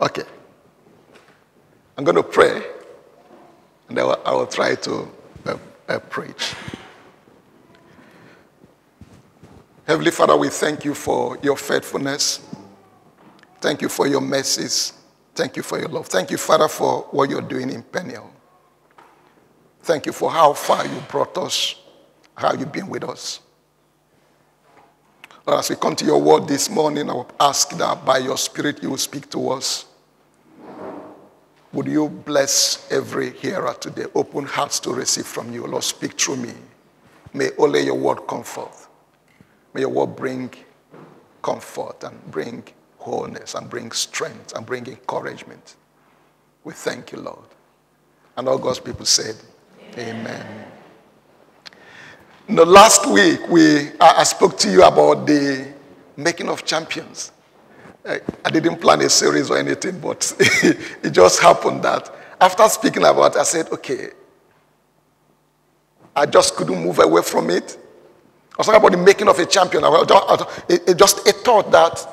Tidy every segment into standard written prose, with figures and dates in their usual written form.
Okay. I'm going to pray, and I will try to preach. Heavenly Father, we thank you for your faithfulness. Thank you for your mercies. Thank you for your love. Thank you, Father, for what you're doing in Peniel. Thank you for how far you brought us, how you've been with us. Lord, as we come to your word this morning, I will ask that by your Spirit you will speak to us. Would you bless every hearer today? Open hearts to receive from you. Lord, speak through me. May only your word comfort. May your word bring comfort and bring wholeness and bring strength and bring encouragement. We thank you, Lord. And all God's people said, Amen. Last week, I spoke to you about the making of champions. I didn't plan a series or anything, but it just happened that after speaking about it, I said, okay, I just couldn't move away from it. I was talking about the making of a champion. It just a thought that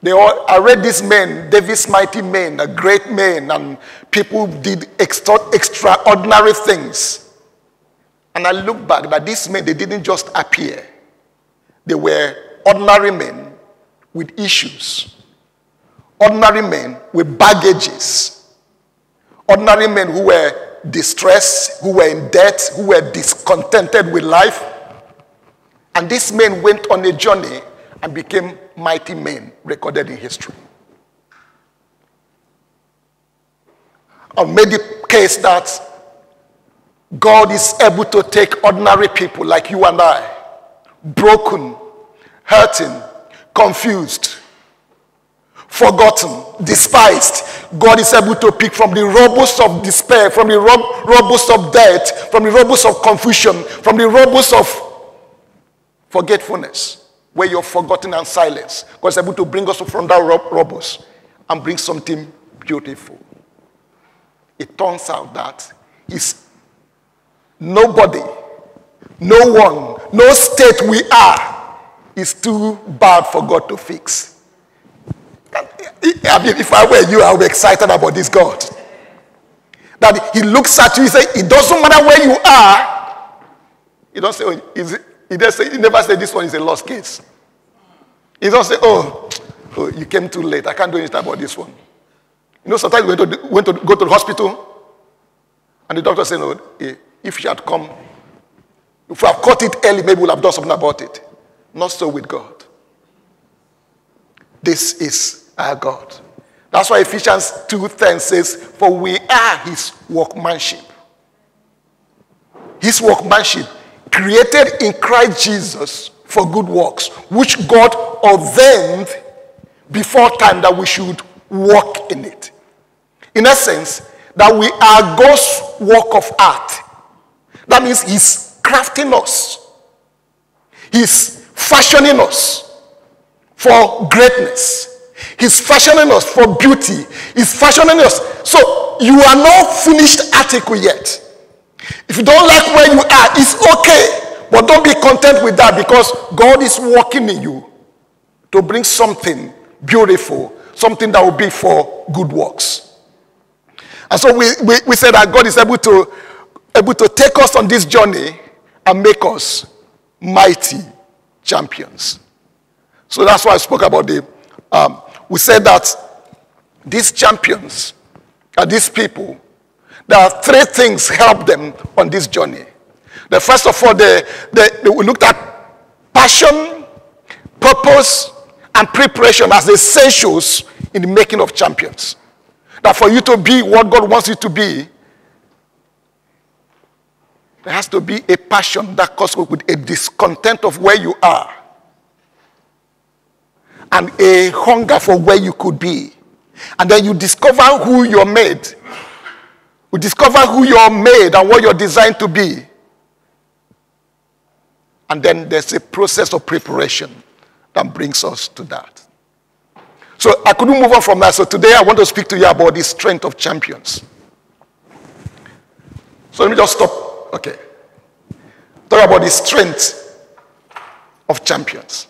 I read these men, David's mighty men, a great men, and people did extraordinary things. And I look back that these men, they didn't just appear. They were ordinary men with issues. Ordinary men with baggages. Ordinary men who were distressed, who were in debt, who were discontented with life. And these men went on a journey and became mighty men recorded in history. I made the case that God is able to take ordinary people like you and I, broken, hurting, confused, forgotten, despised. God is able to pick from the rubbles of despair, from the rubbles of death, from the rubbles of confusion, from the rubbles of forgetfulness, where you're forgotten and silenced. God is able to bring us from that rubbles and bring something beautiful. It turns out that nobody, no one, no state we are is too bad for God to fix. I mean, if I were you, I would be excited about this God. That he looks at you, he says, it doesn't matter where you are. He don't say, he never said this one is a lost case. He don't say, oh, you came too late. I can't do anything about this one. You know, sometimes we went to go to the hospital, and the doctor said, no, if you had come, if we have caught it early, maybe we'll have done something about it. Not so with God. This is our God. That's why Ephesians 2:10 says, for we are his workmanship. His workmanship, created in Christ Jesus for good works, which God ordained before time that we should walk in it. In essence, that we are God's work of art. That means he's crafting us. He's fashioning us for greatness. He's fashioning us for beauty. He's fashioning us. So you are not finished article yet. If you don't like where you are, it's okay. But don't be content with that, because God is working in you to bring something beautiful, something that will be for good works. And so we said that God is able to take us on this journey and make us mighty champions. So that's why I spoke about we said that these champions are these people. There are three things help them on this journey. The first of all, we looked at passion, purpose, and preparation as essentials in the making of champions. That for you to be what God wants you to be, there has to be a passion that comes with a discontent of where you are, and a hunger for where you could be. And then you discover who you're made. You discover who you're made and what you're designed to be. And then there's a process of preparation that brings us to that. So I couldn't move on from that. So today I want to speak to you about the strength of champions. So let me just stop. Okay. Talk about the strength of champions.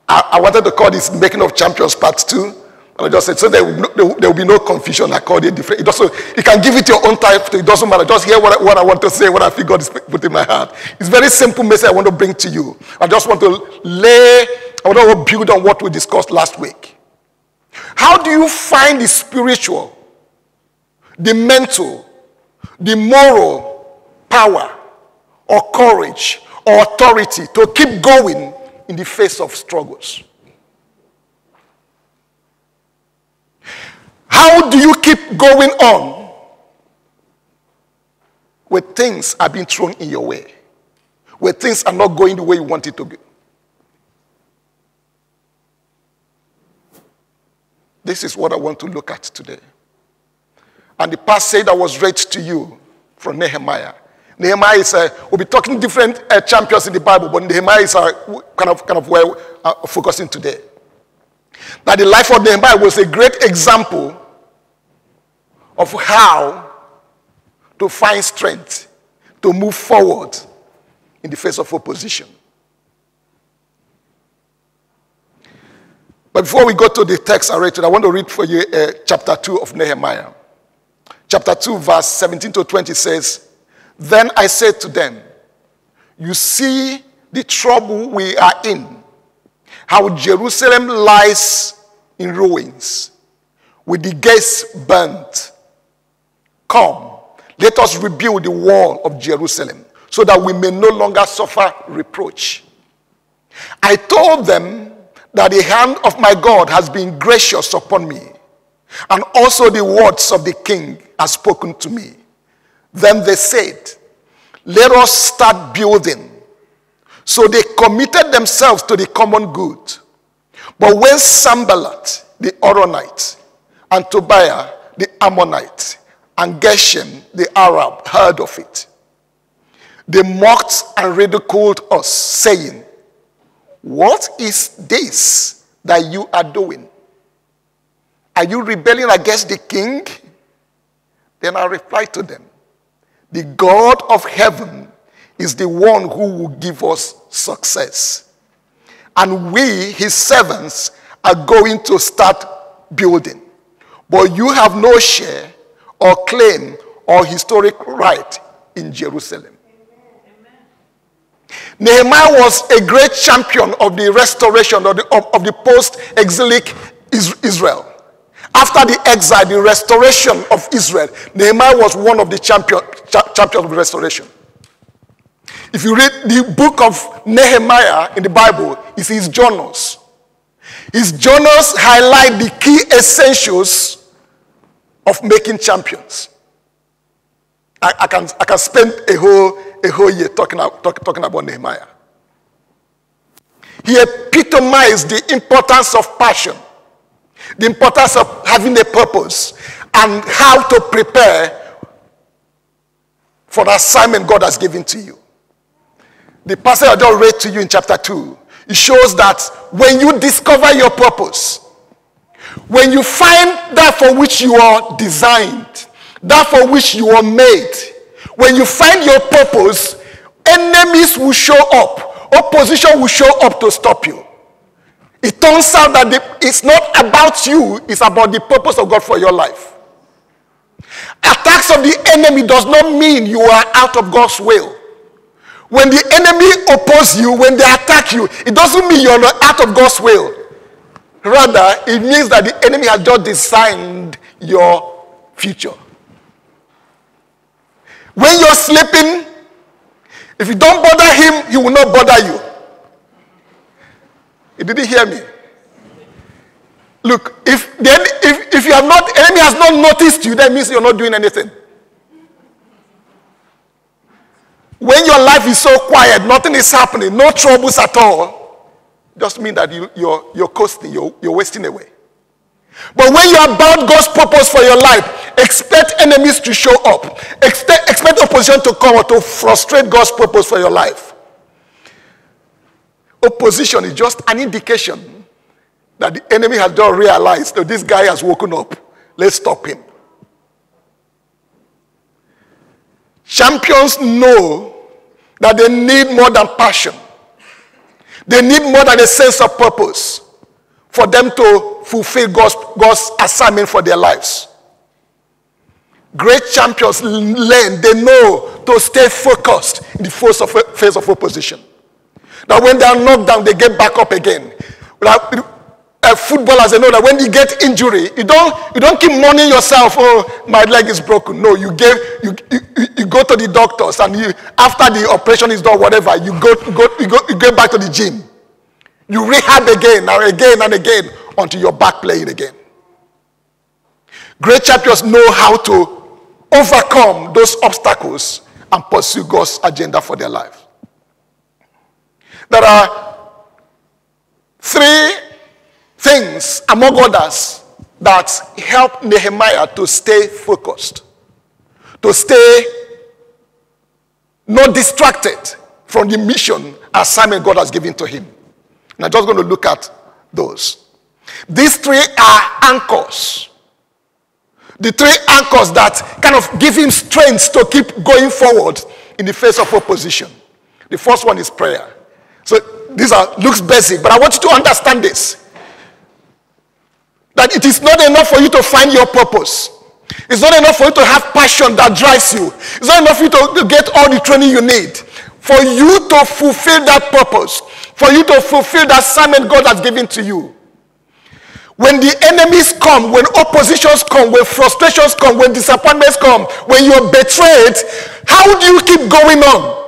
I wanted to call this Making of Champions Part 2. And I just said, so there will be no confusion. I called it different. You can give it your own title. It doesn't matter. Just hear what I want to say, what I feel God is put in my heart. It's a very simple message I want to bring to you. I just want to build on what we discussed last week. How do you find the spiritual, the mental, the moral power or courage or authority to keep going in the face of struggles? How do you keep going on when things are being thrown in your way? When things are not going the way you want it to go? This is what I want to look at today. And the passage that was read to you from Nehemiah. Nehemiah is, we'll be talking different champions in the Bible, but Nehemiah is kind of where we're focusing today. That the life of Nehemiah was a great example of how to find strength to move forward in the face of opposition. But before we go to the text I read today, I want to read for you chapter 2 of Nehemiah. Chapter 2, verse 17 to 20 says, "Then I said to them, you see the trouble we are in, how Jerusalem lies in ruins, with the gates burnt. Come, let us rebuild the wall of Jerusalem, so that we may no longer suffer reproach. I told them that the hand of my God has been gracious upon me, and also the words of the king are spoken to me. Then they said, let us start building. So they committed themselves to the common good. But when Sanballat, the Horonite, and Tobiah, the Ammonite, and Geshem, the Arab, heard of it, they mocked and ridiculed us, saying, what is this that you are doing? Are you rebelling against the king? Then I replied to them, the God of heaven is the one who will give us success. And we, his servants, are going to start building. But you have no share or claim or historic right in Jerusalem." Nehemiah was a great champion of the restoration of the post-exilic Israel. After the exile, the restoration of Israel, Nehemiah was one of the champions of the restoration. If you read the book of Nehemiah in the Bible, it's his journals. His journals highlight the key essentials of making champions. I can spend a whole year talking about Nehemiah. He epitomized the importance of passion, the importance of having a purpose, and how to prepare for the assignment God has given to you. The passage I just read to you in chapter 2, it shows that when you discover your purpose, when you find that for which you are designed, that for which you are made, when you find your purpose, enemies will show up, opposition will show up to stop you. It turns out that it's not about you, it's about the purpose of God for your life. Attacks of the enemy does not mean you are out of God's will. When the enemy opposes you, when they attack you, it doesn't mean you're not out of God's will. Rather, it means that the enemy has just designed your future. When you're sleeping, if you don't bother him, he will not bother you. You didn't hear me. Look, if you have not, enemy has not noticed you, that means you're not doing anything. When your life is so quiet, nothing is happening, no troubles at all, just mean that you're coasting, you're wasting away. But when you're about God's purpose for your life, expect enemies to show up. Expect opposition to come or to frustrate God's purpose for your life. Opposition is just an indication that the enemy has just realized that this guy has woken up. Let's stop him. Champions know that they need more than passion. They need more than a sense of purpose for them to fulfill God's assignment for their lives. Great champions learn, they know to stay focused in the face of opposition. That when they are knocked down, they get back up again. Footballers, they know that when you get injury, you don't keep mourning yourself. Oh, my leg is broken. No, you go to the doctors, and after the operation is done, whatever, you go back to the gym. You rehab again and again until you're back playing again. Great champions know how to overcome those obstacles and pursue God's agenda for their life. There are 3 things, among others, that help Nehemiah to stay focused, to stay not distracted from the mission assignment God has given to him. And I'm just going to look at those. These 3 are anchors. The 3 anchors that kind of give him strength to keep going forward in the face of opposition. The first one is prayer. So looks basic, but I want you to understand this. That it is not enough for you to find your purpose. It's not enough for you to have passion that drives you. It's not enough for you to get all the training you need. For you to fulfill that purpose, for you to fulfill the assignment God has given to you. When the enemies come, when oppositions come, when frustrations come, when disappointments come, when you're betrayed, how do you keep going on?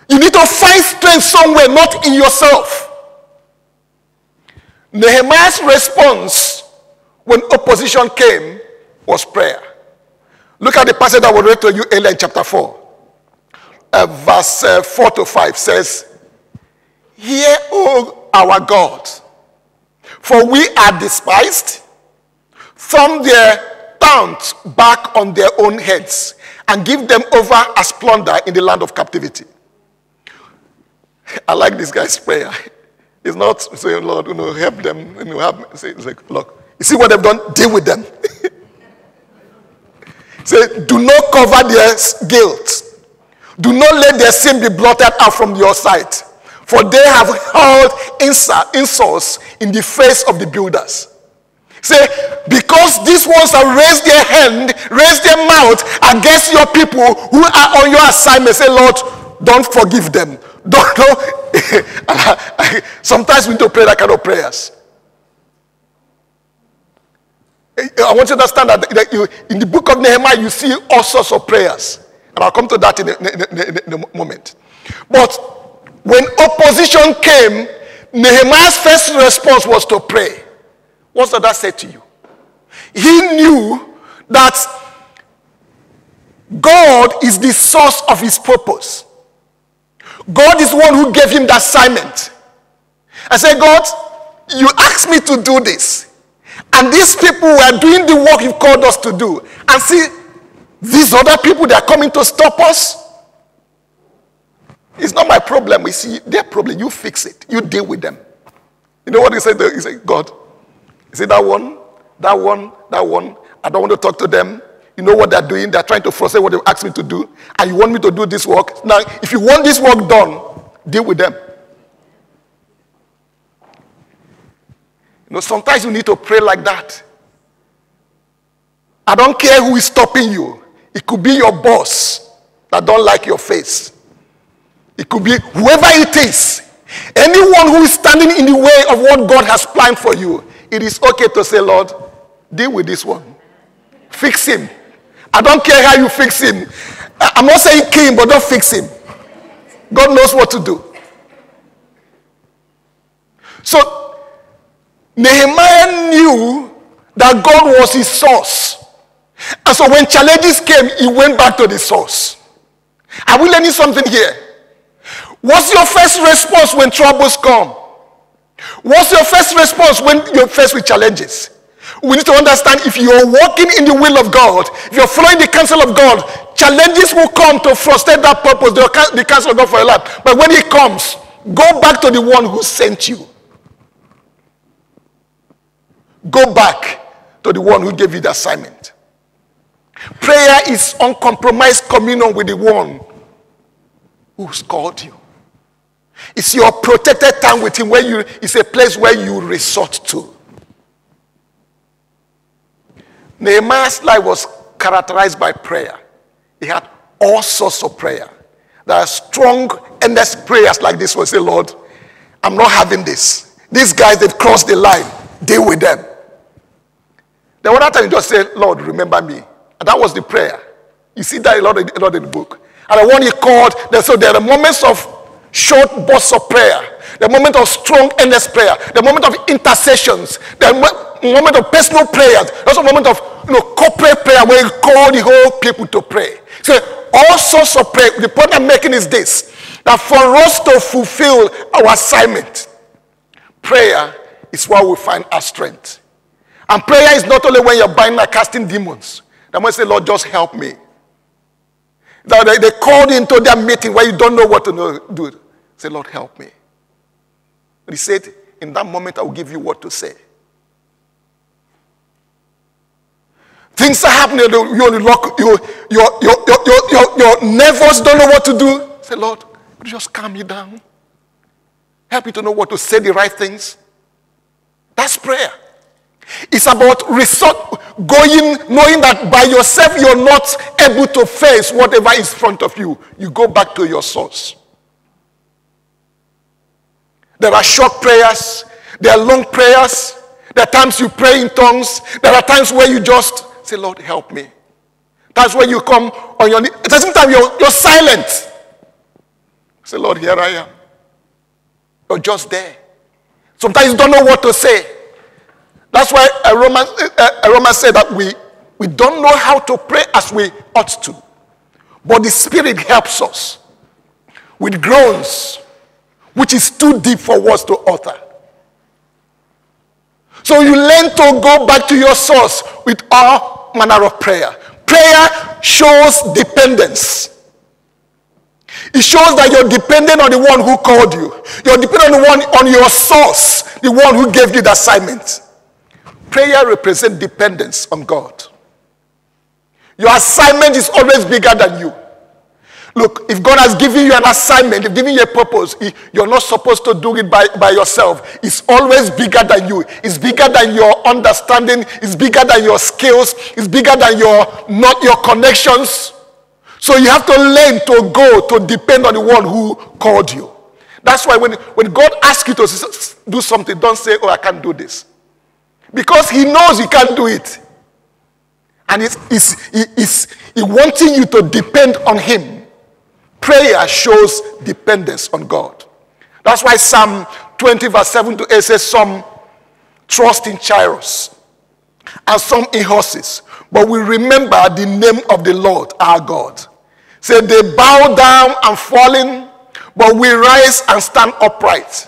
You need to find strength somewhere, not in yourself. Nehemiah's response when opposition came was prayer. Look at the passage that was read to you earlier in chapter 4. Verse 4 to 5 says, "Hear, O our God, for we are despised. Thumb their towns back on their own heads and give them over as plunder in the land of captivity." I like this guy's prayer. It's not saying, "Lord, help them." It's like, "Look, you see what they've done? Deal with them." Say, "Do not cover their guilt. Do not let their sin be blotted out from your sight. For they have hurled insults in the face of the builders." Say, because these ones have raised their hand, raised their mouth against your people who are on your assignment. Say, "Lord, don't forgive them." Sometimes we need to pray that kind of prayers. I want you to understand that in the book of Nehemiah, you see all sorts of prayers. And I'll come to that in a moment. But when opposition came, Nehemiah's first response was to pray. What did that say to you? He knew that God is the source of his purpose. God is the one who gave him the assignment. I said, "God, you asked me to do this. And these people were doing the work you've called us to do. And see, these other people, they are coming to stop us. It's not my problem. We see their problem. You fix it. You deal with them." You know what he said? He said, "God, you see that one? I don't want to talk to them. You know what they're doing? They're trying to frustrate what they asked me to do. And you want me to do this work. Now, if you want this work done, deal with them." Sometimes you need to pray like that. I don't care who is stopping you. It could be your boss that don't like your face. It could be whoever it is. Anyone who is standing in the way of what God has planned for you. It is okay to say, "Lord, deal with this one. Fix him. I don't care how you fix him. I'm not saying kill him, but don't fix him. God knows what to do." So, Nehemiah knew that God was his source. And so when challenges came, he went back to the source. Are we learning something here? What's your first response when troubles come? What's your first response when you're faced with challenges? We need to understand, if you're walking in the will of God, if you're following the counsel of God, challenges will come to frustrate that purpose, the counsel of God for your life. But when it comes, go back to the one who sent you. Go back to the one who gave you the assignment. Prayer is uncompromised communion with the one who's called you. It's your protected time with him, where it's a place where you resort to. Nehemiah's life was characterized by prayer. He had all sorts of prayer. There are strong, earnest prayers like this one. Say, Lord, I'm not having this. These guys, they've crossed the line. Deal with them. Then one time you just say, Lord, remember me. And that was the prayer. You see that a lot in the book. And the one he called, so there are moments of short bursts of prayer, the moment of strong, earnest prayer, the moment of intercessions, the moment of personal prayers, also a moment of corporate prayer where you call the whole people to pray. So all sorts of prayer. The point I'm making is this, that for us to fulfill our assignment, prayer is where we find our strength. And prayer is not only when you're binding and casting demons. That might say, Lord, just help me. They called into their meeting where you don't know what to do. Say, Lord, help me. But he said, in that moment, I will give you what to say. Things are happening. Your nervous don't know what to do. Say, Lord, just calm me down. Help you to know what to say, the right things. That's prayer. It's about knowing that by yourself you're not able to face whatever is in front of you. You go back to your source. There are short prayers. There are long prayers. There are times you pray in tongues. There are times where you just say, Lord, help me. Times where you come on your knees. At the same time, you're silent. Say, Lord, here I am. You're just there. Sometimes you don't know what to say. That's why a Roman said that we don't know how to pray as we ought to. But the Spirit helps us with groans, which is too deep for words to utter. So you learn to go back to your source with all manner of prayer. Prayer shows dependence. It shows that you're dependent on the one who called you. You're dependent on your source, the one who gave you the assignment. Prayer represents dependence on God. Your assignment is always bigger than you. Look, if God has given you an assignment, if given you a purpose, you're not supposed to do it by yourself. It's always bigger than you. It's bigger than your understanding. It's bigger than your skills. It's bigger than not your connections. So you have to learn to go to depend on the one who called you. That's why when God asks you to do something, don't say, oh, I can't do this. Because he knows you can't do it. And he's wanting you to depend on him. Prayer shows dependence on God. That's why Psalm 20 verse 7 to 8 says, some trust in chariots and some in horses, but we remember the name of the Lord our God. Say, they bow down and falling, but we rise and stand upright.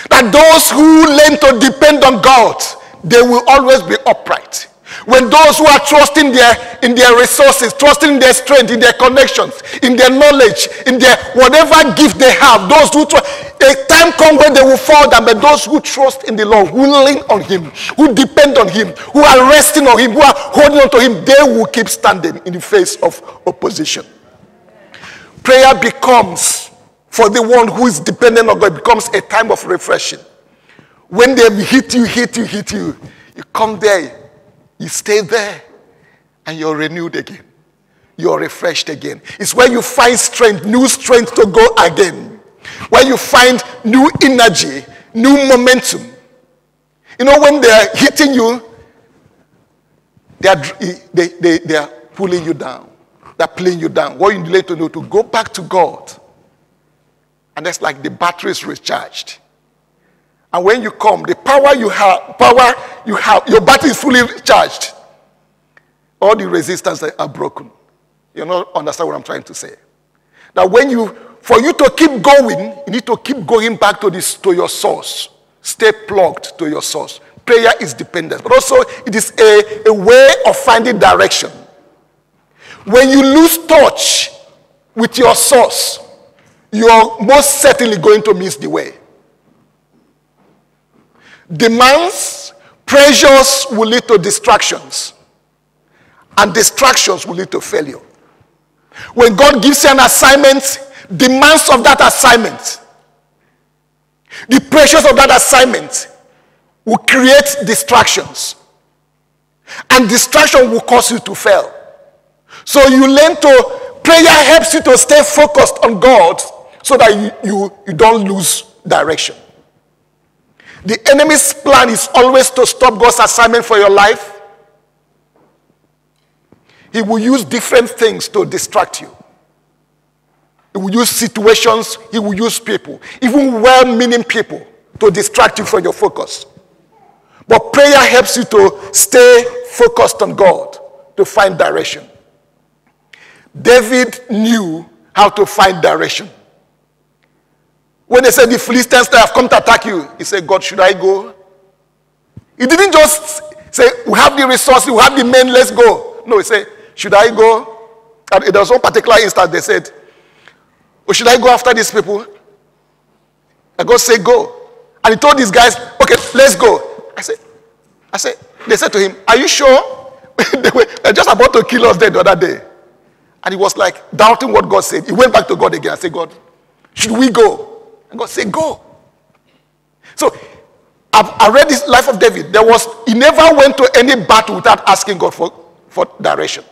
That those who learn to depend on God, they will always be upright. When those who are trusting in their resources, trusting in their strength, in their connections, in their knowledge, in their whatever gift they have, those who trust, a time comes when they will fall down, but those who trust in the Lord, who lean on him, who depend on him, who are resting on him, who are holding on to him, they will keep standing in the face of opposition. Prayer becomes, for the one who is dependent on God, becomes a time of refreshing. When they hit you, you come there, you stay there, and you're renewed again. You're refreshed again. It's where you find strength, new strength to go again. Where you find new energy, new momentum. You know, when they're hitting you, they are pulling you down. They're pulling you down. What you need to do to go back to God. And that's like the battery is recharged. And when you come, the power you have, your battery is fully charged. All the resistance are broken. You not understand what I'm trying to say. That for you to keep going, you need to keep going back to your source. Stay plugged to your source. Prayer is dependence, but also it is a way of finding direction. When you lose touch with your source, you're most certainly going to miss the way. Demands, pressures will lead to distractions. And distractions will lead to failure. When God gives you an assignment, demands of that assignment The pressures of that assignment will create distractions. And distraction will cause you to fail. So you learn to, prayer helps you to stay focused on God so that you don't lose direction. The enemy's plan is always to stop God's assignment for your life. He will use different things to distract you. He will use situations, he will use people, even well-meaning people, to distract you from your focus. But prayer helps you to stay focused on God, to find direction. David knew how to find direction. When they said the Philistines have come to attack you, he said, God, should I go? He didn't just say, we have the resources, we have the men, let's go. No, he said, should I go? And there was one particular instance they said, oh, should I go after these people? And God said, go. And he told these guys, okay, let's go. I said, they said to him, are you sure? They were just about to kill us there the other day. And he was like doubting what God said. He went back to God again and said, God, should we go? And God said, go. So I read this life of David. He never went to any battle without asking God for direction.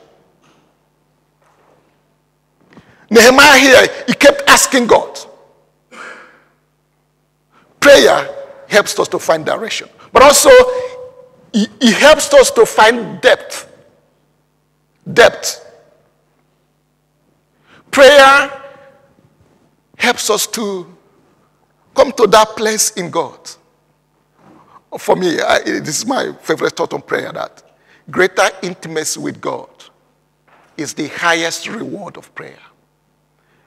Nehemiah here, he kept asking God. Prayer helps us to find direction. But also, it helps us to find depth. Depth. Prayer helps us to come to that place in God. For me, this is my favorite thought on prayer, that greater intimacy with God is the highest reward of prayer.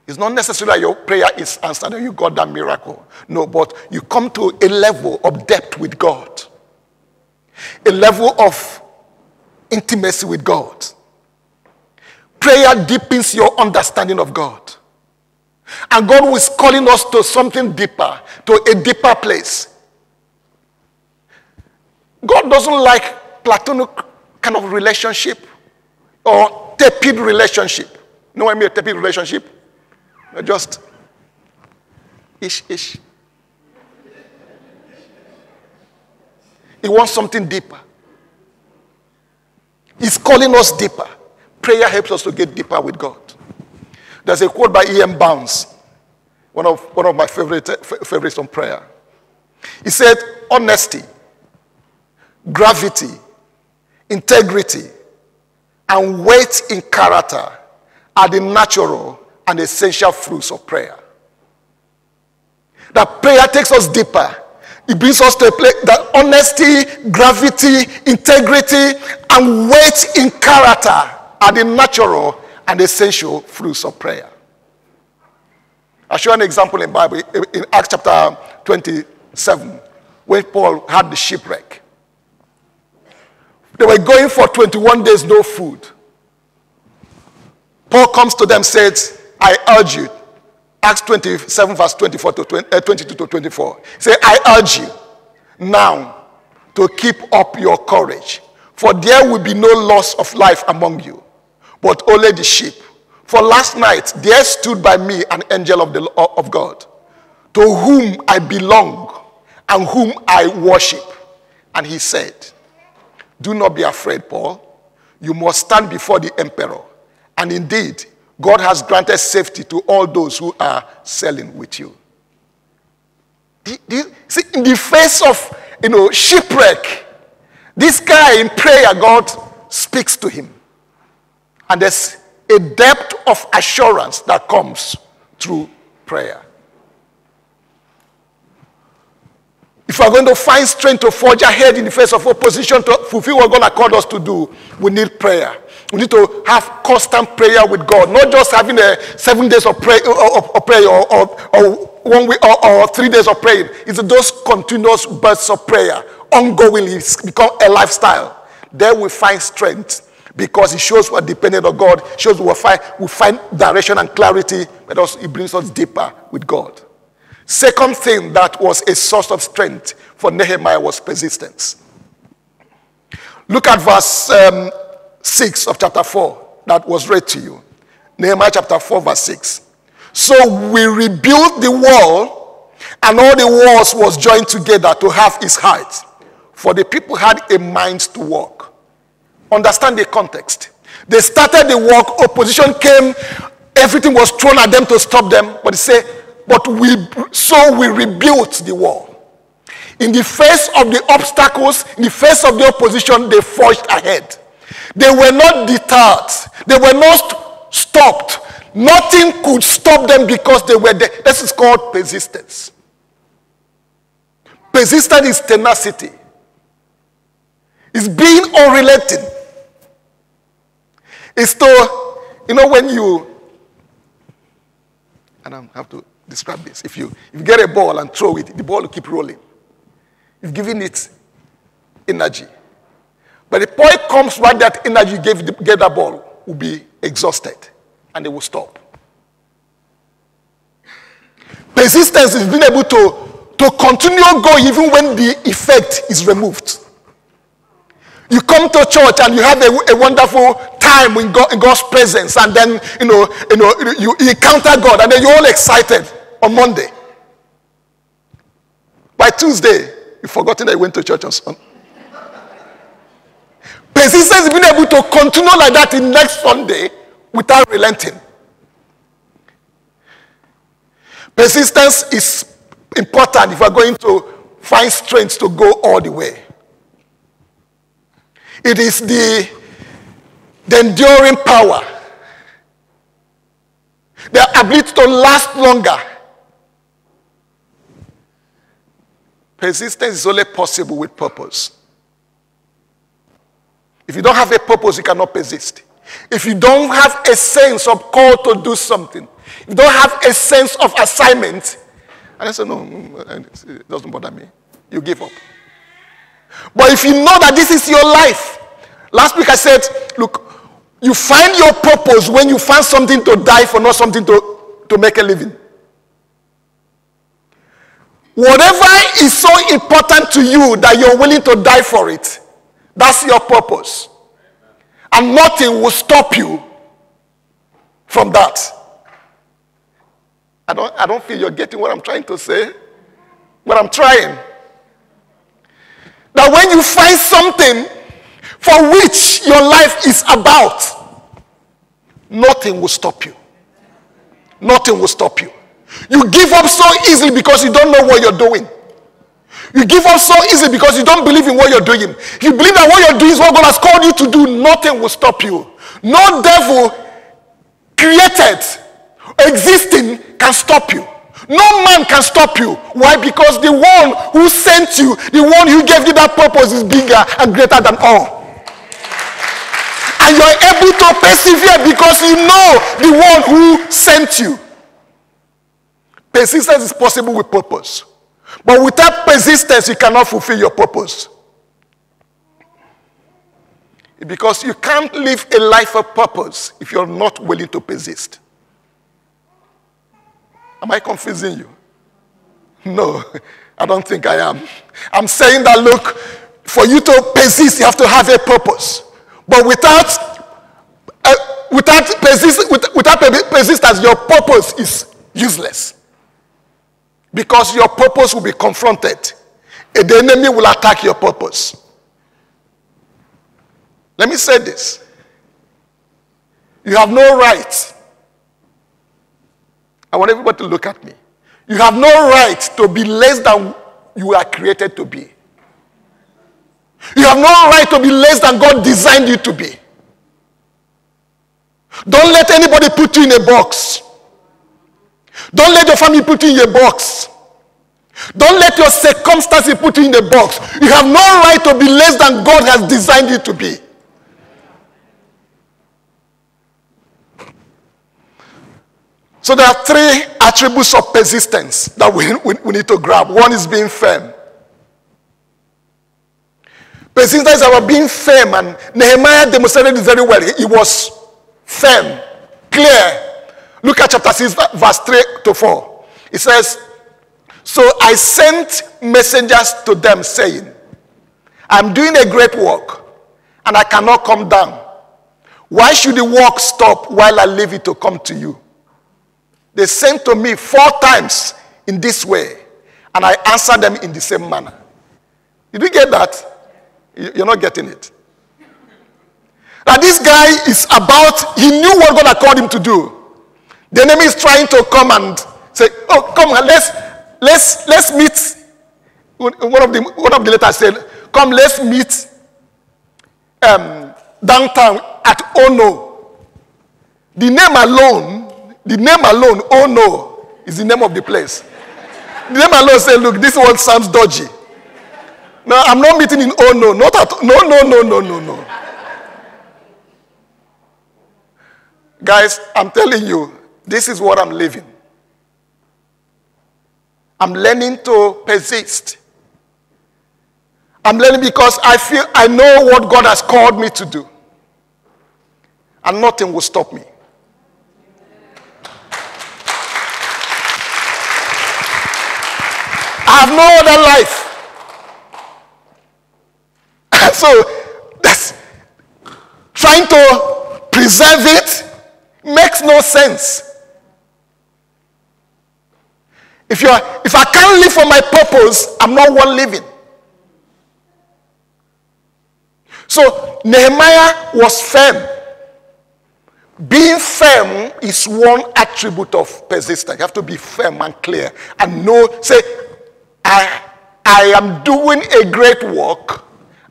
It's not necessarily that your prayer is answered and you got that miracle. No, but you come to a level of depth with God. A level of intimacy with God. Prayer deepens your understanding of God. And God is calling us to something deeper, to a deeper place. God doesn't like platonic kind of relationship or tepid relationship. You know what I mean, a tepid relationship? Just ish. He wants something deeper. He's calling us deeper. Prayer helps us to get deeper with God. There's a quote by E.M. Bounds, one of my favorites on prayer. He said, honesty, gravity, integrity, and weight in character are the natural and essential fruits of prayer. That prayer takes us deeper. It brings us to a place that honesty, gravity, integrity, and weight in character are the natural and essential fruits of prayer. I'll show an example in the Bible, in Acts chapter 27, when Paul had the shipwreck. They were going for 21 days, no food. Paul comes to them and says, I urge you. Acts 27 verse 22 to 24. Say, I urge you now to keep up your courage, for there will be no loss of life among you, but only the ship. For last night there stood by me an angel of God, to whom I belong and whom I worship. And he said, do not be afraid, Paul. You must stand before the emperor. And indeed, God has granted safety to all those who are sailing with you. See, in the face of shipwreck, this guy in prayer, God speaks to him. And there's a depth of assurance that comes through prayer. If we're going to find strength to forge ahead in the face of opposition to fulfill what God has called us to do, we need prayer. We need to have constant prayer with God, not just having 7 days of prayer or 1 week or 3 days of praying. It's those continuous bursts of prayer, ongoing. It's become a lifestyle. There we find strength because it shows we're dependent on God, shows we find direction and clarity, but also it brings us deeper with God. Second thing that was a source of strength for Nehemiah was persistence. Look at verse 6 of chapter 4 that was read to you. Nehemiah chapter 4 verse 6. So we rebuilt the wall and all the walls was joined together to have its height. For the people had a mind to walk. Understand the context. They started the work, opposition came, everything was thrown at them to stop them, but they say, but we rebuilt the wall. In the face of the obstacles, in the face of the opposition, they forged ahead. They were not deterred. They were not stopped. Nothing could stop them because they were there. This is called persistence. Persistence is tenacity. It's being unrelenting. It's to, when you, and I have to describe this. If you get a ball and throw it, the ball will keep rolling. You've given it energy. But the point comes where that energy you gave that ball will be exhausted and it will stop. Persistence is being able to continue going even when the effect is removed. You come to church and you have a wonderful time in God's presence, and then you encounter God, and then you're all excited on Monday. By Tuesday, you've forgotten that you went to church on Sunday. Persistence is being able to continue like that in next Sunday without relenting. Persistence is important if you're going to find strength to go all the way. It is the enduring power, the ability to last longer. Persistence is only possible with purpose. If you don't have a purpose, you cannot persist. If you don't have a sense of call to do something, if you don't have a sense of assignment, and I say, no, it doesn't bother me, you give up. But if you know that this is your life, last week I said, look, you find your purpose when you find something to die for, not something to make a living. Whatever is so important to you that you're willing to die for it, that's your purpose. And nothing will stop you from that. I don't feel you're getting what I'm trying to say. But I'm trying. That when you find something for which your life is about, nothing will stop you. Nothing will stop you. You give up so easily because you don't know what you're doing. You give up so easily because you don't believe in what you're doing. If you believe that what you're doing is what God has called you to do, nothing will stop you. No devil created, existing, can stop you. No man can stop you. Why? Because the one who sent you, the one who gave you that purpose is bigger and greater than all. And you're able to persevere because you know the one who sent you. Persistence is possible with purpose. But without persistence, you cannot fulfill your purpose. Because you can't live a life of purpose if you're not willing to persist. Am I confusing you? No, I don't think I am. I'm saying that, look, for you to persist, you have to have a purpose. But without persistence, your purpose is useless. Because your purpose will be confronted. And the enemy will attack your purpose. Let me say this. You have no right. I want everybody to look at me. You have no right to be less than you are created to be. You have no right to be less than God designed you to be. Don't let anybody put you in a box. Don't let your family put you in a box. Don't let your circumstances put you in a box. You have no right to be less than God has designed you to be. So there are three attributes of persistence that we need to grab. One is being firm. Persistence is about being firm, and Nehemiah demonstrated it very well. He was firm, clear. Look at chapter 6, verse 3 to 4. It says, so I sent messengers to them saying, I'm doing a great work, and I cannot come down. Why should the work stop while I leave it to come to you? They sent to me 4 times in this way, and I answer them in the same manner. Did you get that? You're not getting it. Now this guy he knew what God had called him to do. The enemy is trying to come and say, oh, come on, let's meet. One of the letters said, come, let's meet downtown at Ono. The name alone, Ono, is the name of the place. The name alone said, look, this one sounds dodgy. No, I'm not meeting in Ono. No. Guys, I'm telling you, this is what I'm living. I'm learning to persist. I'm learning because I know what God has called me to do. And nothing will stop me. I have no other life. So that's trying to preserve it makes no sense. If I can't live for my purpose, I'm not one living. So Nehemiah was firm. Being firm is one attribute of persistence. You have to be firm and clear and say, I am doing a great work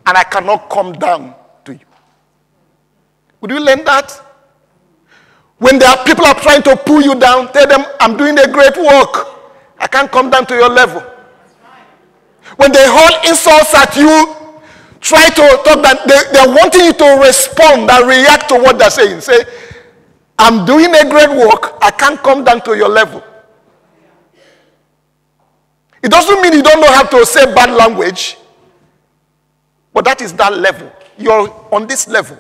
and I cannot come down to you. Would you learn that? When there are people are trying to pull you down, tell them, I'm doing a great work. I can't come down to your level. When they hurl insults at you, try to talk that they're wanting you to respond and react to what they're saying. Say, I'm doing a great work. I can't come down to your level. It doesn't mean you don't know how to say bad language. But that is that level. You're on this level.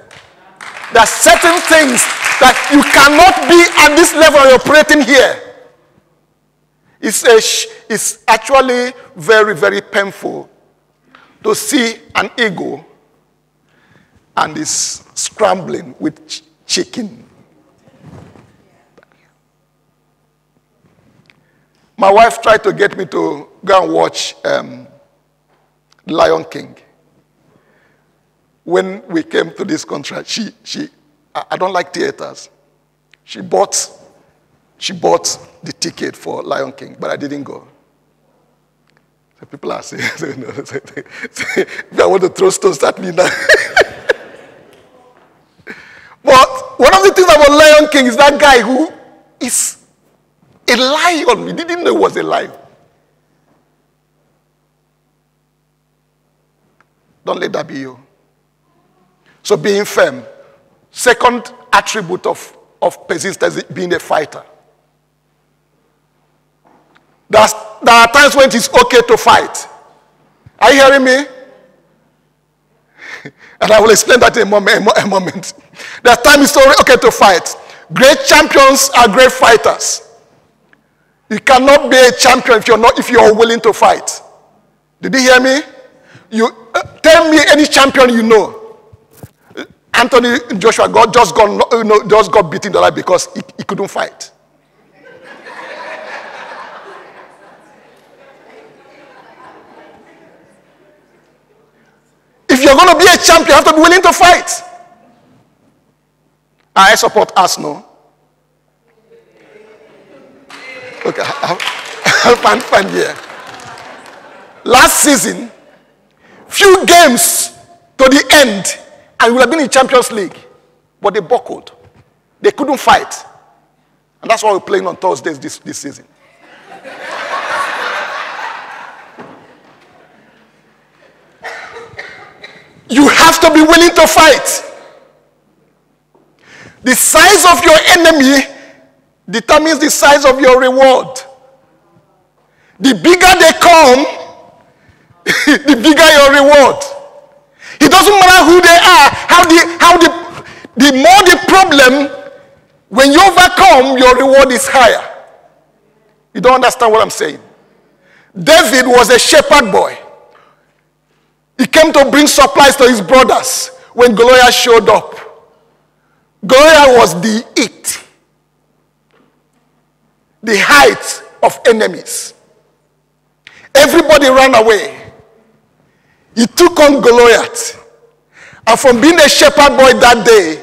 There are certain things that you cannot be at this level you're operating here. It's actually very, very painful to see an eagle and is scrambling with chicken. My wife tried to get me to go and watch Lion King. When we came to this country, I don't like theaters. She bought the ticket for Lion King, but I didn't go. So people are saying, if I want to throw stones at me now. But one of the things about Lion King is that guy who is a lion. We didn't know he was a lion. Don't let that be you. So being firm. Second attribute of persistence is being a fighter. There are times when it is okay to fight. Are you hearing me? And I will explain that in a moment. There are times it's okay to fight. Great champions are great fighters. You cannot be a champion if you're willing to fight. Did you hear me? You tell me any champion you know. Anthony Joshua just got beaten the life because he couldn't fight. If you're going to be a champion, you have to be willing to fight. I support Arsenal. Okay, I'll find here. Last season, few games to the end, and we would have been in Champions League, but they buckled. They couldn't fight. And that's why we're playing on Thursdays this season. You have to be willing to fight. The size of your enemy determines the size of your reward. The bigger they come, the bigger your reward. It doesn't matter who they are, the more the problem, when you overcome, your reward is higher. You don't understand what I'm saying? David was a shepherd boy. He came to bring supplies to his brothers when Goliath showed up. Goliath was the height of enemies. Everybody ran away. He took on Goliath. And from being a shepherd boy that day,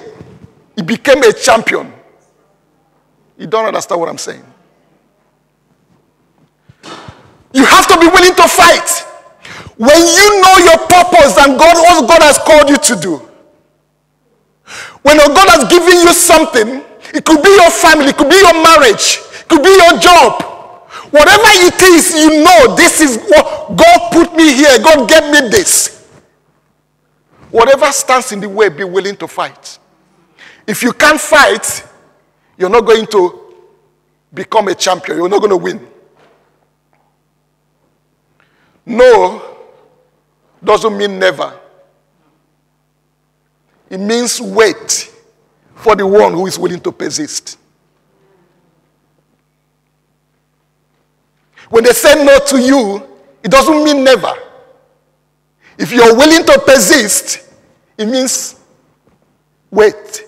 he became a champion. You don't understand what I'm saying. You have to be willing to fight. When you know your purpose and what God has called you to do. When God has given you something, it could be your family, it could be your marriage, it could be your job. Whatever it is, you know, this is what God put me here. God gave me this. Whatever stands in the way, be willing to fight. If you can't fight, you're not going to become a champion. You're not going to win. No doesn't mean never. It means wait for the one who is willing to persist. When they say no to you, it doesn't mean never. If you're willing to persist, it means wait.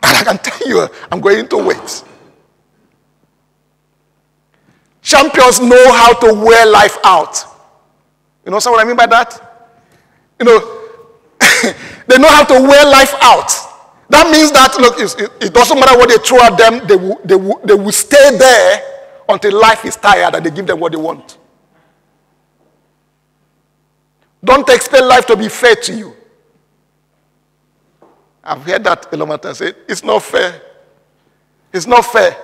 And I can tell you, I'm going to wait. Champions know how to wear life out. You know what I mean by that? You know, they know how to wear life out. That means that, look, it doesn't matter what they throw at them, they will stay there until life is tired and they give them what they want. Don't expect life to be fair to you. I've heard that a lot of times. It's not fair. It's not fair.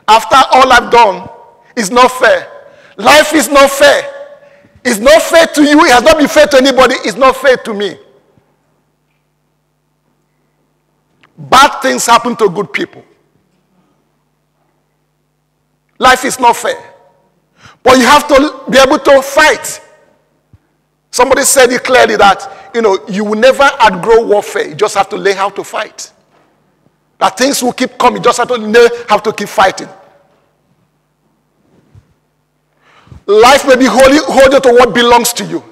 After all I've done, it's not fair. Life is not fair. It's not fair to you. It has not been fair to anybody. It's not fair to me. Bad things happen to good people. Life is not fair. But you have to be able to fight. Somebody said it clearly that, you will never outgrow warfare. You just have to learn how to fight. That things will keep coming. You just have to learn how to keep fighting. Life may be holding to what belongs to you.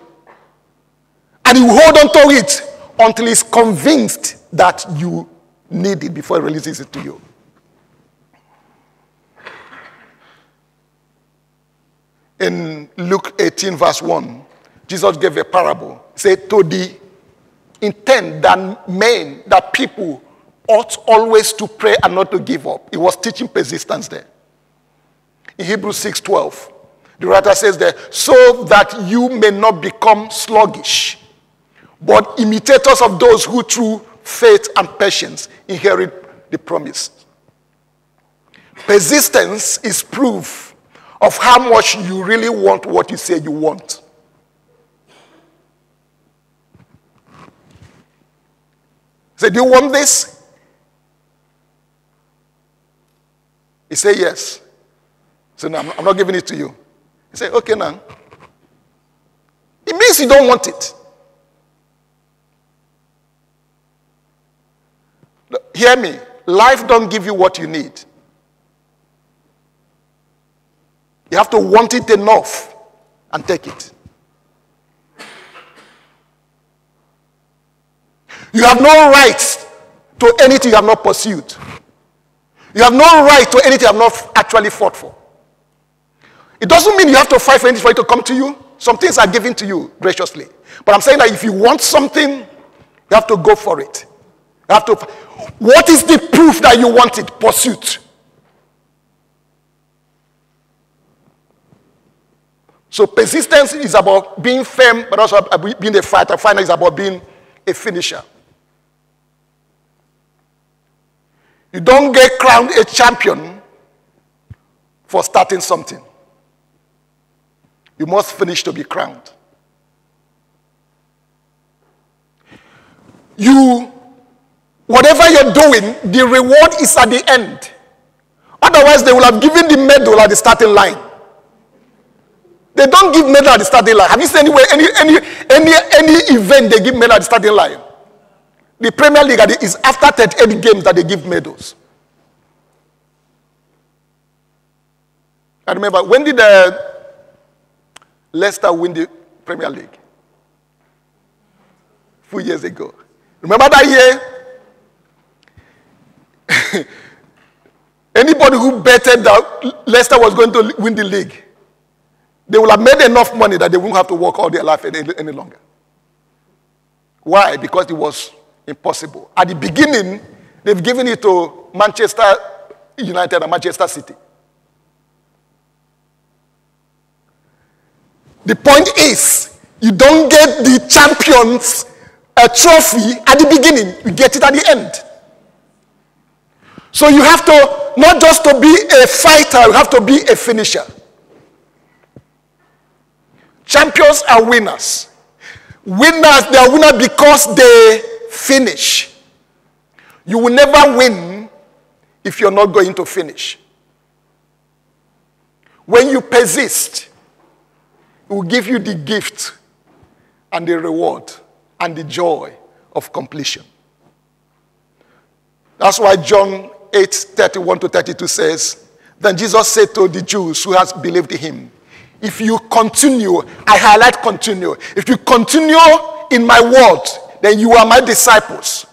And you hold on to it until it's convinced that you need it before it releases it to you. In Luke 18 verse 1, Jesus gave a parable. He said, to the intent that people ought always to pray and not to give up. He was teaching persistence there. In Hebrews 6:12, the writer says there, so that you may not become sluggish, but imitators of those who through faith and patience inherit the promise. Persistence is proof of how much you really want what you say you want. Say, do you want this? He said, yes. So no, I'm not giving it to you. He said, okay now. It means you don't want it. Look, hear me. Life don't give you what you need. You have to want it enough and take it. You have no right to anything you have not pursued. You have no right to anything you have not actually fought for. It doesn't mean you have to fight for anything for it to come to you. Some things are given to you graciously. But I'm saying that if you want something, you have to go for it. You have to. What is the proof that you want it? Pursuit. So persistence is about being firm, but also being a fighter. Fighter is about being a finisher. You don't get crowned a champion for starting something. You must finish to be crowned. Whatever you're doing, the reward is at the end. Otherwise, they will have given the medal at the starting line. They don't give medal at the starting line. Have you seen any event they give medal at the starting line? The Premier League is after 38 games that they give medals. I remember, when did Leicester win the Premier League? A few years ago. Remember that year? Anybody who betted that Leicester was going to win the league, They will have made enough money that they won't have to work all their life any longer. Why? Because it was impossible. At the beginning, they've given it to Manchester United and Manchester City. The point is, you don't get the champions trophy at the beginning. You get it at the end. So you have to, not just to be a fighter, you have to be a finisher. Champions are winners. Winners, they are winners because they finish. You will never win if you're not going to finish. When you persist, it will give you the gift and the reward and the joy of completion. That's why John 8:31-32 says, then Jesus said to the Jews who has believed in him, if you continue, I highlight continue, if you continue in my word, then you are my disciples,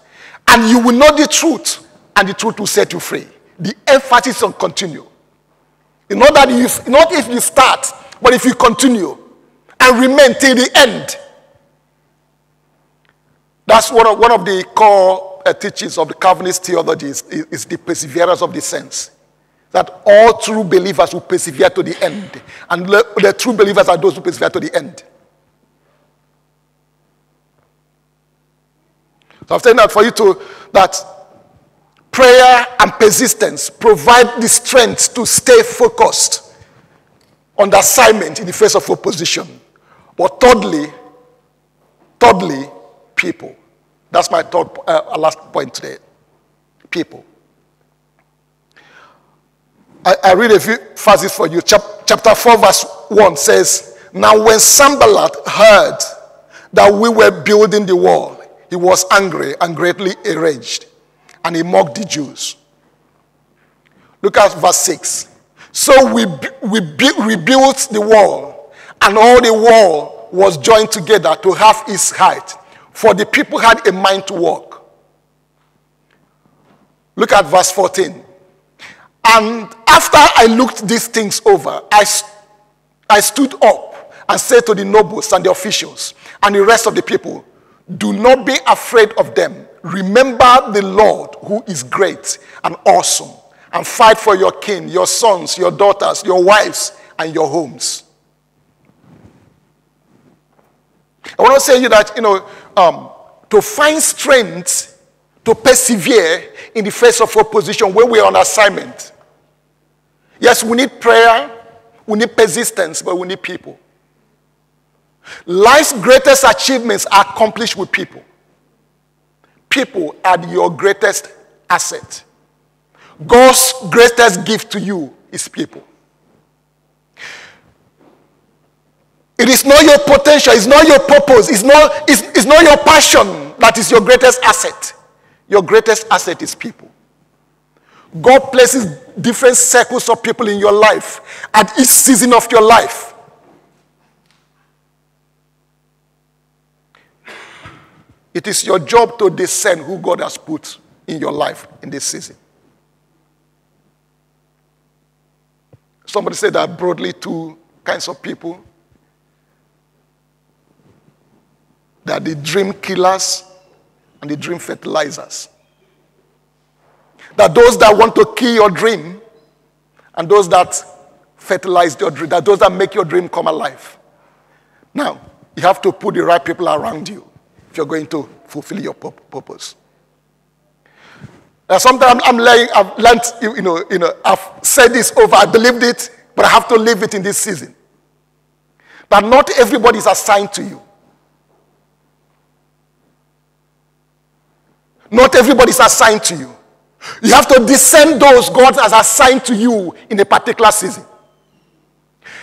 and you will know the truth, and the truth will set you free. The emphasis on continue. Not if you start, but if you continue and remain till the end. That's one of the core teachings of the Calvinist theology is the perseverance of the saints. That all true believers will persevere to the end. And the true believers are those who persevere to the end. So I'm saying that for you that prayer and persistence provide the strength to stay focused on the assignment in the face of opposition. But thirdly, people. That's my last point today. People. I read a few verses for you. Chapter 4 verse 1 says, now when Sanballat heard that we were building the wall, he was angry and greatly enraged, and he mocked the Jews. Look at verse 6. So we rebuilt the wall, and all the wall was joined together to half its height, for the people had a mind to work. Look at verse 14. And after I looked these things over, I stood up and said to the nobles and the officials and the rest of the people, do not be afraid of them. Remember the Lord who is great and awesome, and fight for your king, your sons, your daughters, your wives, and your homes. I want to say to you that, to find strength to persevere in the face of opposition when we are on assignment. Yes, we need prayer, we need persistence, but we need people. Life's greatest achievements are accomplished with people. People are your greatest asset. God's greatest gift to you is people. It is not your potential, it's not your purpose, it's not your passion that is your greatest asset. Your greatest asset is people. God places different circles of people in your life at each season of your life. It is your job to discern who God has put in your life in this season. Somebody said there are broadly two kinds of people. There are the dream killers and the dream fertilizers. There are those that want to kill your dream and those that fertilize your dream. There are those that make your dream come alive. Now, you have to put the right people around you if you're going to fulfill your purpose. Now, sometimes I've learned, I've said this over, I believed it, but I have to live it in this season. That not everybody is assigned to you. Not everybody is assigned to you. You have to discern those God has assigned to you in a particular season.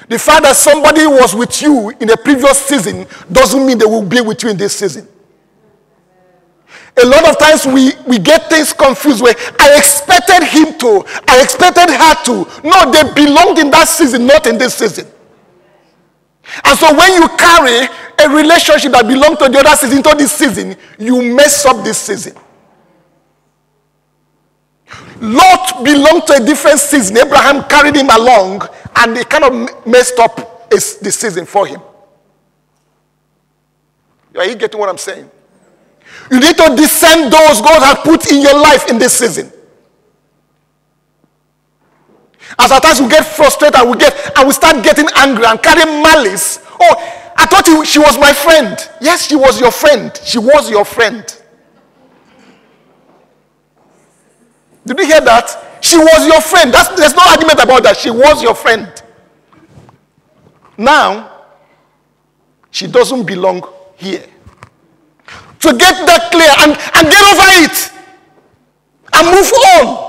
The fact that somebody was with you in a previous season doesn't mean they will be with you in this season. A lot of times we get things confused where I expected him to, I expected her to. No, they belonged in that season, not in this season. And so when you carry a relationship that belonged to the other season into this season, you mess up this season. Lot belonged to a different season. Abraham carried him along and they kind of messed up is the season for him. Are you getting what I'm saying? You need to discern those God has put in your life in this season. As at times we get frustrated and we start getting angry and carrying malice. Oh, I thought she was my friend. Yes, she was your friend. She was your friend. Did you hear that? She was your friend. There's no argument about that. She was your friend. Now, she doesn't belong here. So get that clear and get over it. And move on.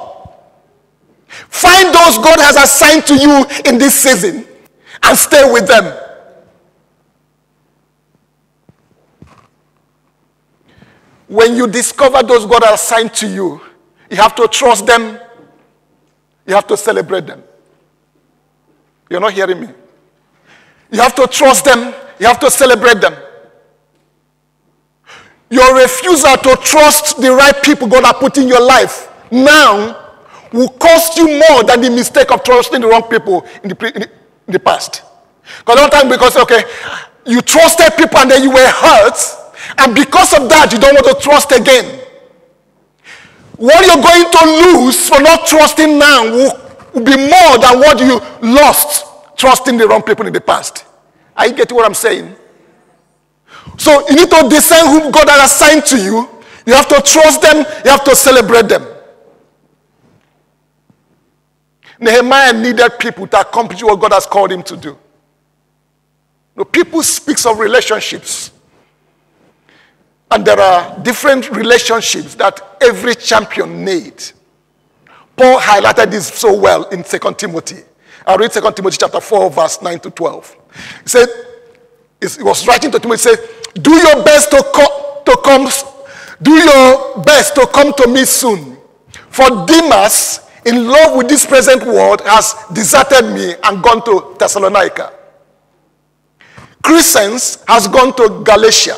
Find those God has assigned to you in this season and stay with them. When you discover those God has assigned to you, you have to trust them. You have to celebrate them. You're not hearing me. You have to trust them. You have to celebrate them. Your refusal to trust the right people God has put in your life now will cost you more than the mistake of trusting the wrong people in the past. Because okay, you trusted people and then you were hurt, and because of that, you don't want to trust again. What you're going to lose for not trusting now will be more than what you lost trusting the wrong people in the past. Are you getting what I'm saying? So you need to discern whom God has assigned to you. You have to trust them. You have to celebrate them. Nehemiah needed people to accomplish what God has called him to do. People speak of relationships. And there are different relationships that every champion needs. Paul highlighted this so well in 2 Timothy. I read 2 Timothy chapter 4, verse 9 to 12. He said, he was writing to Timothy, he said, do your best to come to me soon. For Demas, in love with this present world, has deserted me and gone to Thessalonica. Crescens has gone to Galatia.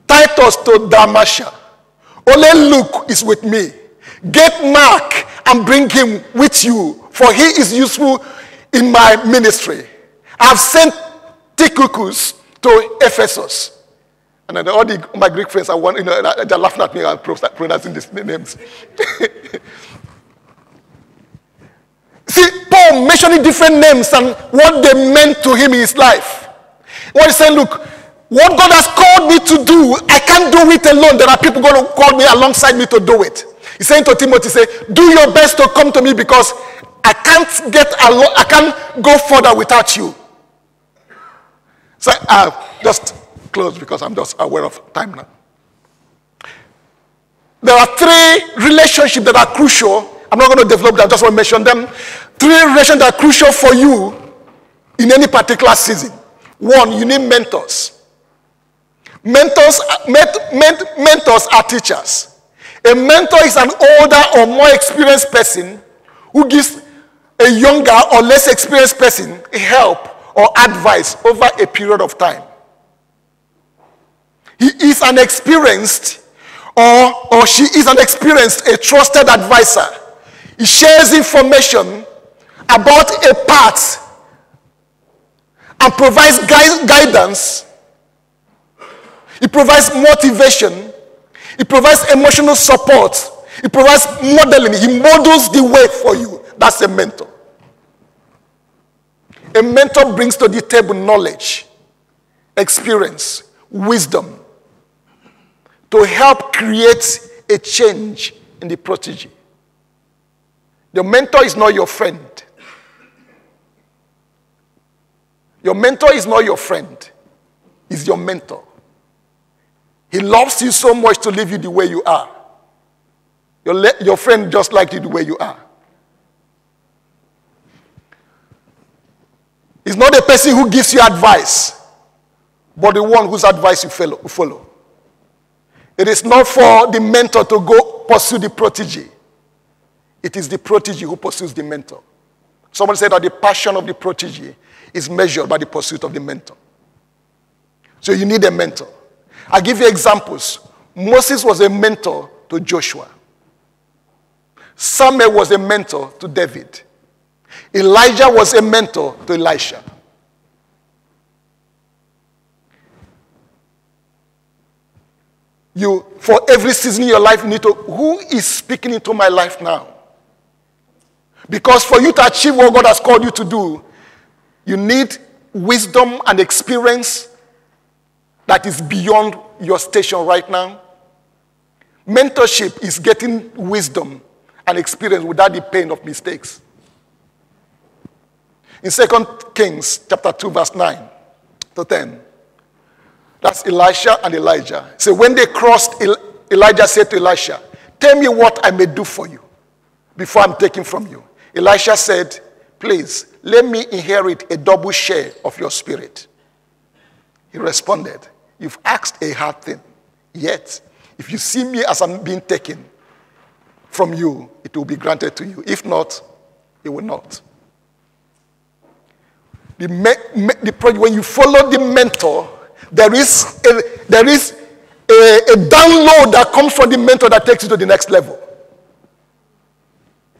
Titus to Dalmatia. Only Luke is with me. Get Mark and bring him with you, for he is useful in my ministry. I have sent Tychicus to Ephesus. And then all my Greek friends are they're laughing at me and pronouncing these names. See, Paul mentioning different names and what they meant to him in his life. What he's saying, look, what God has called me to do, I can't do it alone. There are people going to call me alongside me to do it. He's saying to Timothy, do your best to come to me because I can't go further without you. So I'll just close because I'm just aware of time now. There are 3 relationships that are crucial. I'm not going to develop them, I just want to mention them. 3 relationships that are crucial for you in any particular season. 1, you need mentors. Mentors are teachers. A mentor is an older or more experienced person who gives a younger or less experienced person help or advice over a period of time. He is an experienced or she is an experienced, a trusted advisor. He shares information about a path and provides guidance. He provides motivation. He provides emotional support. He provides modeling. He models the way for you. That's a mentor. A mentor brings to the table knowledge, experience, wisdom to help create a change in the protege. Your mentor is not your friend. Your mentor is not your friend. He's your mentor. He loves you so much to leave you the way you are. Your friend just liked you the way you are. He's not a person who gives you advice, but the one whose advice you follow. It is not for the mentor to go pursue the protege. It is the protege who pursues the mentor. Someone said that the passion of the protege is measured by the pursuit of the mentor. So you need a mentor. I'll give you examples. Moses was a mentor to Joshua. Samuel was a mentor to David. Elijah was a mentor to Elisha. For every season in your life, you need to, who is speaking into my life now? Because for you to achieve what God has called you to do, you need wisdom and experience that is beyond your station right now. Mentorship is getting wisdom and experience without the pain of mistakes. In 2 Kings chapter 2, verse 9 to 10, that's Elisha and Elijah. So when they crossed, Elijah said to Elisha, tell me what I may do for you before I'm taken from you. Elisha said, please, let me inherit a double share of your spirit. He responded, you've asked a hard thing. Yet, if you see me as I'm being taken from you, it will be granted to you. If not, it will not. When you follow the mentor, there is a download that comes from the mentor that takes you to the next level.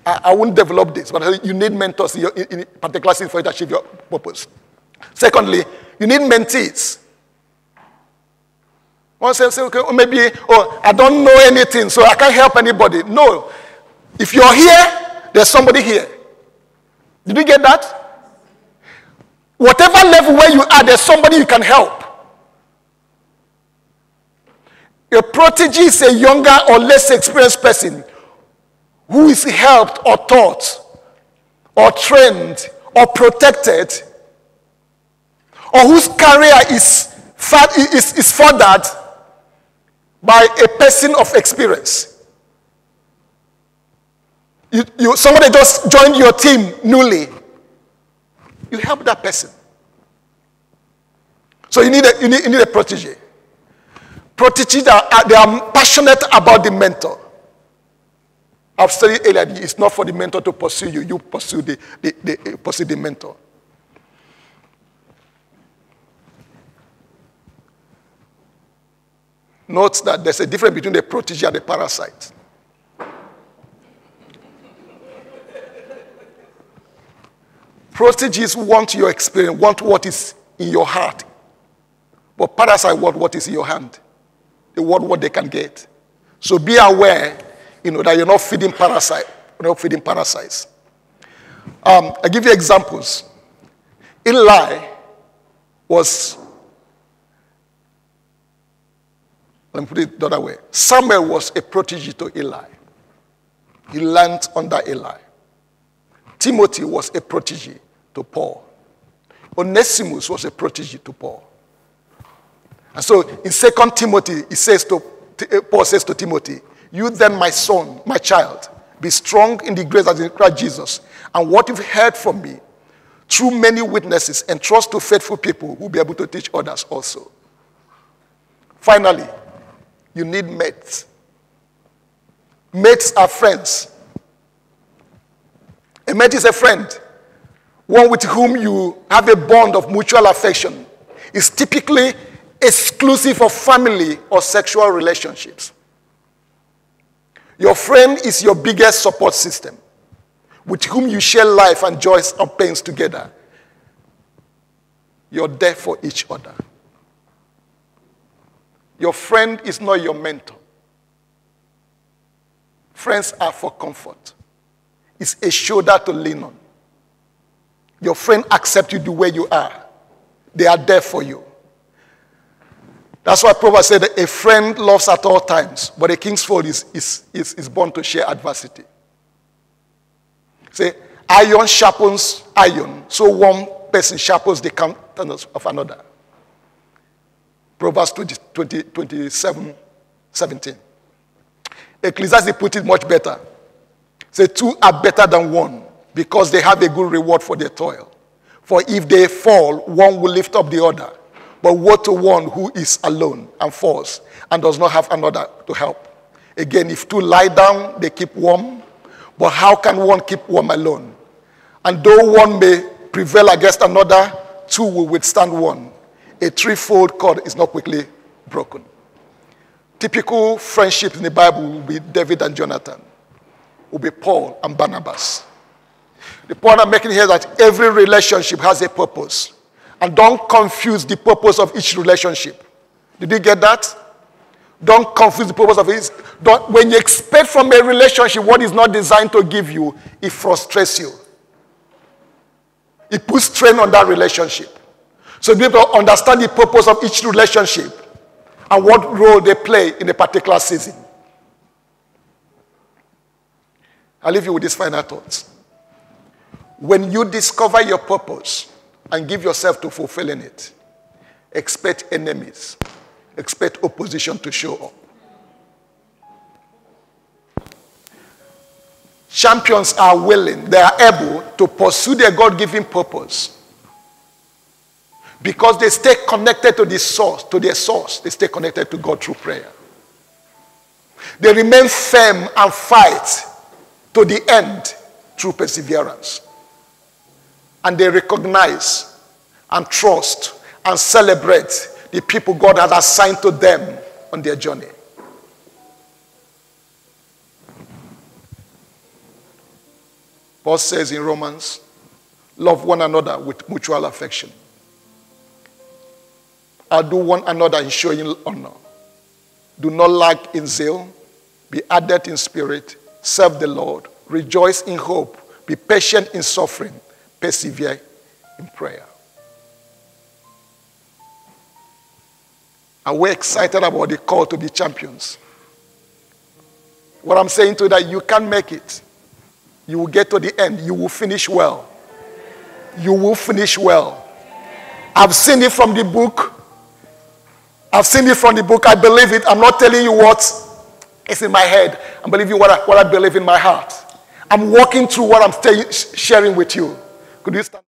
I won't develop this, but you need mentors in particular for you to achieve your purpose. Secondly, you need mentees. One says, okay, maybe, I don't know anything, so I can't help anybody. No. If you're here, there's somebody here. Did you get that? Whatever level where you are, there's somebody you can help. A protege is a younger or less experienced person who is helped or taught or trained or protected, or whose career is furthered by a person of experience. Somebody just joined your team newly. You help that person. So you need a protege. Proteges, they are passionate about the mentor. I've studied earlier, it's not for the mentor to pursue you. You pursue the mentor. Note that there's a difference between the protege and the parasite. Proteges want your experience, want what is in your heart. But parasites want what is in your hand. They want what they can get. So be aware, that you're not feeding parasites. I give you examples. Eli was, let me put it the other way. Samuel was a protege to Eli. He learned under Eli. Timothy was a protege to Paul. Onesimus was a protege to Paul. And so in 2 Timothy, Paul says to Timothy, you then, my son, my child, be strong in the grace that is in Christ Jesus. And what you've heard from me, through many witnesses, entrust to faithful people who will be able to teach others also. Finally, you need mates. Mates are friends. A mate is a friend, one with whom you have a bond of mutual affection. It's typically exclusive of family or sexual relationships. Your friend is your biggest support system, with whom you share life and joys and pains together. You're there for each other. Your friend is not your mentor. Friends are for comfort. It's a shoulder to lean on. Your friend accepts you the way you are. They are there for you. That's why Proverbs said that a friend loves at all times, but a king's foe is born to share adversity. Say, iron sharpens iron, so one person sharpens the countenance of another. Proverbs 27:17. Ecclesiastes put it much better. Say, two are better than one, because they have a good reward for their toil. For if they fall, one will lift up the other. But woe to one who is alone and falls and does not have another to help. Again, if two lie down, they keep warm. But how can one keep warm alone? And though one may prevail against another, two will withstand one. A threefold cord is not quickly broken. Typical friendships in the Bible will be David and Jonathan, will be Paul and Barnabas. The point I'm making here is that every relationship has a purpose. And don't confuse the purpose of each relationship. Did you get that? Don't confuse the purpose of it. When you expect from a relationship what is not designed to give you, it frustrates you. It puts strain on that relationship. So you need to understand the purpose of each relationship and what role they play in a particular season. I'll leave you with these final thoughts. When you discover your purpose and give yourself to fulfilling it, expect enemies. Expect opposition to show up. Champions are willing, they are able to pursue their God-given purpose because they stay connected to the source, to their source. They stay connected to God through prayer. They remain firm and fight to the end through perseverance. And they recognize and trust and celebrate the people God has assigned to them on their journey. Paul says in Romans, love one another with mutual affection. Outdo one another in showing honor. Do not lack in zeal. Be ardent in spirit. Serve the Lord. Rejoice in hope. Be patient in suffering. Persevere in prayer. And we're excited about the call to be champions. What I'm saying to you that you can make it. You will get to the end. You will finish well. You will finish well. I've seen it from the book. I've seen it from the book. I believe it. I'm not telling you what is in my head. I'm believing what I believe in my heart. I'm walking through what I'm sharing with you. Could you stand?